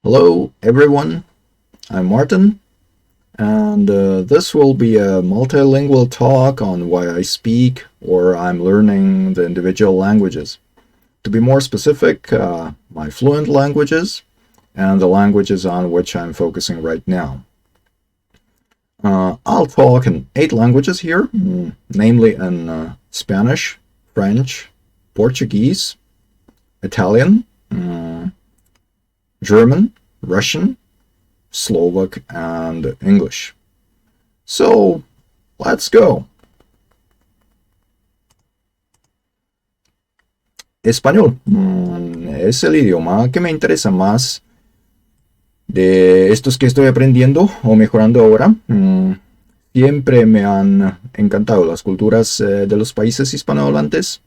Hello everyone, I'm Martin, and this will be a multilingual talk on why I speak or I'm learning the individual languages. To be more specific, my fluent languages and the languages on which I'm focusing right now. I'll talk in 8 languages here, namely in Spanish, French, Portuguese, Italian, German, Russian, Slovak, and English. So, let's go. Español es el idioma que me interesa más de estos que estoy aprendiendo o mejorando ahora. Siempre me han encantado las culturas de los países hispanohablantes.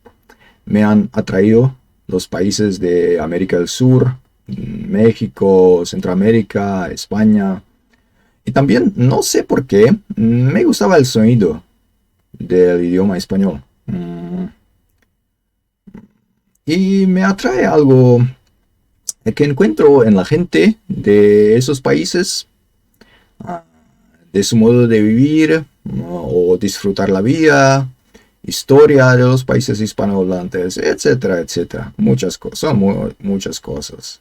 Me han atraído los países de América del Sur, México, Centroamérica, España. Y también, no sé por qué, me gustaba el sonido del idioma español. Y me atrae algo que encuentro en la gente de esos países, de su modo de vivir o disfrutar la vida, historia de los países hispanohablantes, etcétera, etcétera. Muchas cosas, son muchas cosas.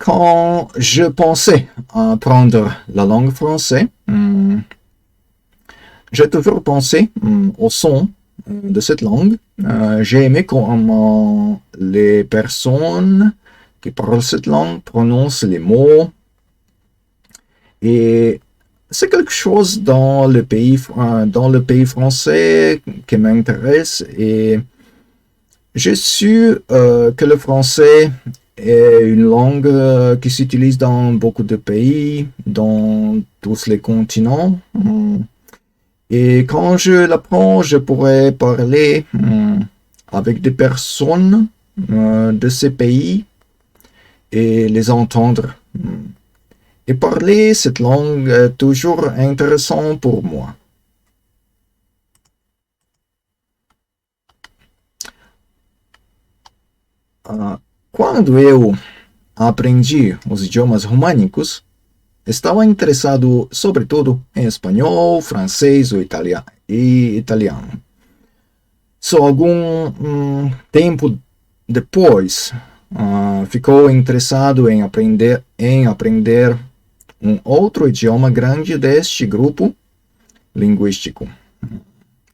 Quand je pensais apprendre la langue française, j'ai toujours pensé au son de cette langue. J'ai aimé comment les personnes qui parlent cette langue prononcent les mots. Et c'est quelque chose dans le pays français qui m'intéresse. Et j'ai su que le français est une langue qui s'utilise dans beaucoup de pays, dans tous les continents. Et quand je l'apprends, je pourrais parler avec des personnes de ces pays et les entendre. Et parler cette langue est toujours intéressant pour moi. Quando eu aprendi os idiomas românicos, estava interessado sobretudo em espanhol, francês e italiano. Só algum tempo depois, ficou interessado em aprender um outro idioma grande deste grupo linguístico.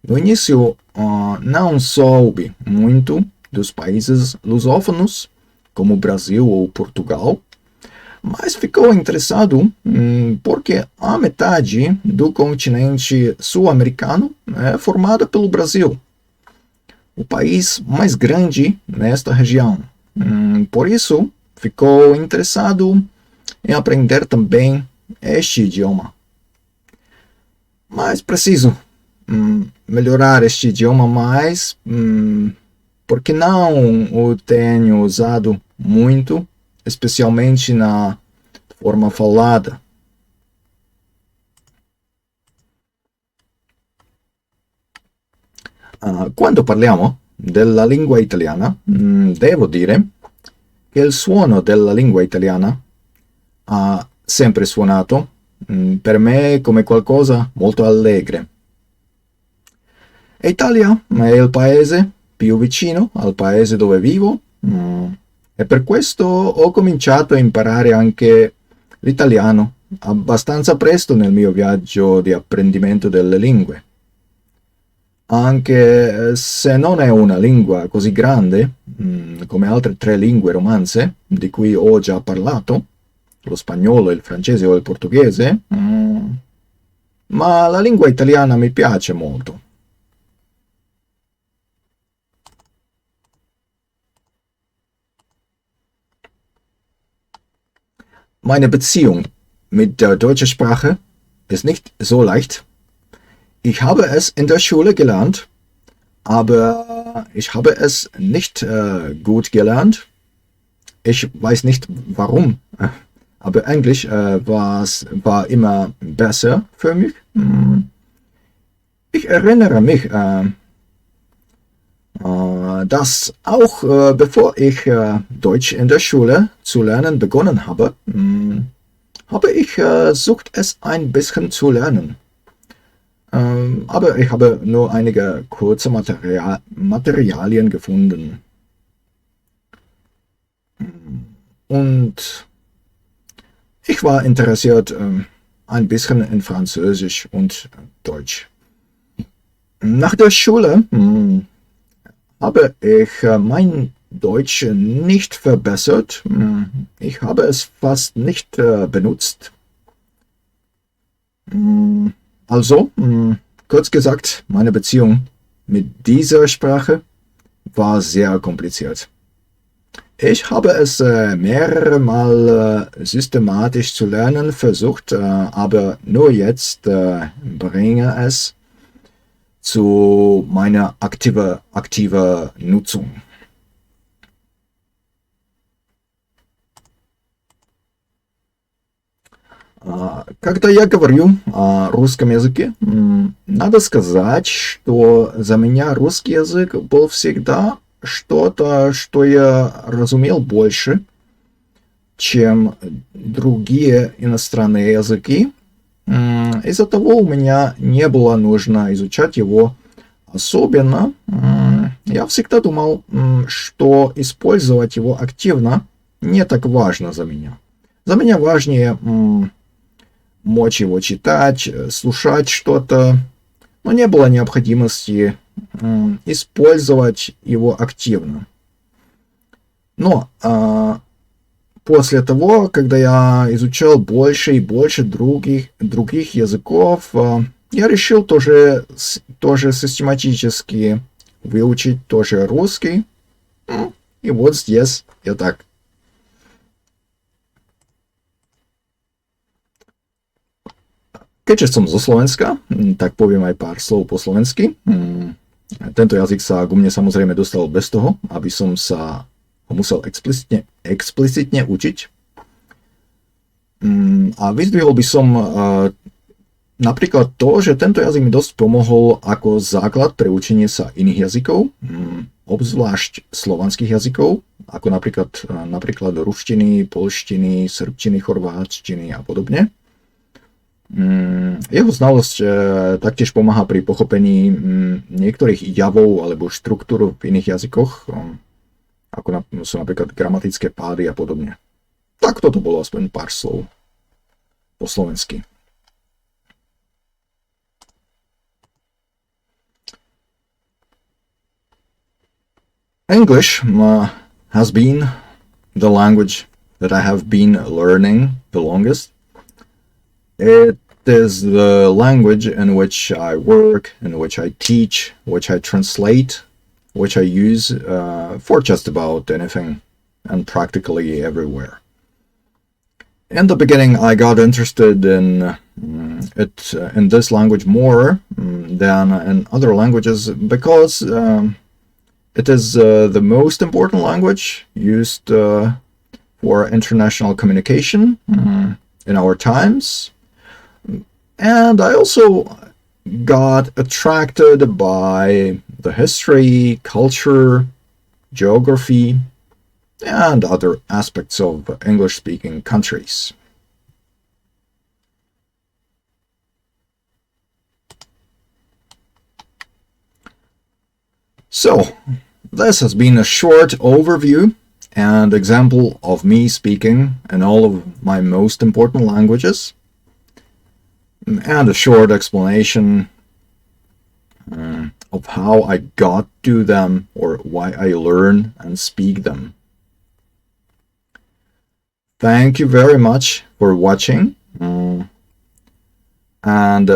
No início, não soube muito dos países lusófonos, como Brasil ou Portugal, mas ficou interessado porque a metade do continente sul-americano é formada pelo Brasil, o país mais grande nesta região. Por isso, ficou interessado em aprender também este idioma. Mas preciso melhorar este idioma mais, porque não o tenho usado muito, especialmente na forma falada. Quando parliamo della lingua italiana, devo dire che il suono della lingua italiana ha sempre suonato per me come qualcosa molto allegre. Italia è il paese più vicino al paese dove vivo, e per questo ho cominciato a imparare anche l'italiano abbastanza presto nel mio viaggio di apprendimento delle lingue. Anche se non è una lingua così grande come altre 3 lingue romanze di cui ho già parlato, lo spagnolo, il francese o il portoghese, ma la lingua italiana mi piace molto. Meine Beziehung mit der deutschen Sprache ist nicht so leicht. Ich habe es in der Schule gelernt, aber ich habe es nicht gut gelernt. Ich weiß nicht warum, aber Englisch war immer besser für mich. Ich erinnere mich dass auch bevor ich Deutsch in der Schule zu lernen begonnen habe, habe ich versucht, es ein bisschen zu lernen. Aber ich habe nur einige kurze Materialien gefunden. Und ich war interessiert ein bisschen in Französisch und Deutsch. Nach der Schule habe ich mein Deutsch nicht verbessert. Ich habe es fast nicht benutzt. Also, kurz gesagt, meine Beziehung mit dieser Sprache war sehr kompliziert. Ich habe es mehrere Mal systematisch zu lernen versucht, aber nur jetzt bringe es zu meiner aktiver Nutzung. Когда я говорю о русском языке, надо сказать, что за меня русский язык был всегда что-то, что я разумел больше, чем другие иностранные языки. Из-за того у меня не было нужно изучать его особенно. Я всегда думал, что использовать его активно не так важно за меня. За меня важнее мочь его читать, слушать что-то, но не было необходимости использовать его активно. Но после того, когда я изучал больше и больше других языков, я решил тоже систематически выучить тоже русский. И вот здесь я так. Keďže som zo Slovenska, tak poviem aj pár slov po slovensky. Tento jazyk sa ku mne samozrejme dostal bez toho, aby som sa ho musel explicitne učiť. A vyzdvihol by som napríklad to, že tento jazyk mi dosť pomohol ako základ pre učenie sa iných jazykov, obzvlášť slovanských jazykov, ako napríklad ruštiny, poľštiny, srbčiny, chorvátštiny a podobne. Jeho znalosť taktiež pomáha pri pochopení niektorých javov alebo štruktúr v iných jazykoch, ako sú napríklad gramatické pády a podobne. Tak toto bolo aspoň pár slov po slovensky. English has been the language that I have been learning the longest. It is the language in which I work, in which I teach, which I translate, which I use for just about anything and practically everywhere. In the beginning, I got interested in in this language more than in other languages because it is the most important language used for international communication in our times. And I also got attracted by the history, culture, geography, and other aspects of English-speaking countries. So, this has been a short overview and example of me speaking in all of my most important languages, and a short explanation of how I got to them or why I learn and speak them. Thank you very much for watching, and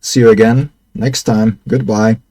see you again next time. Goodbye.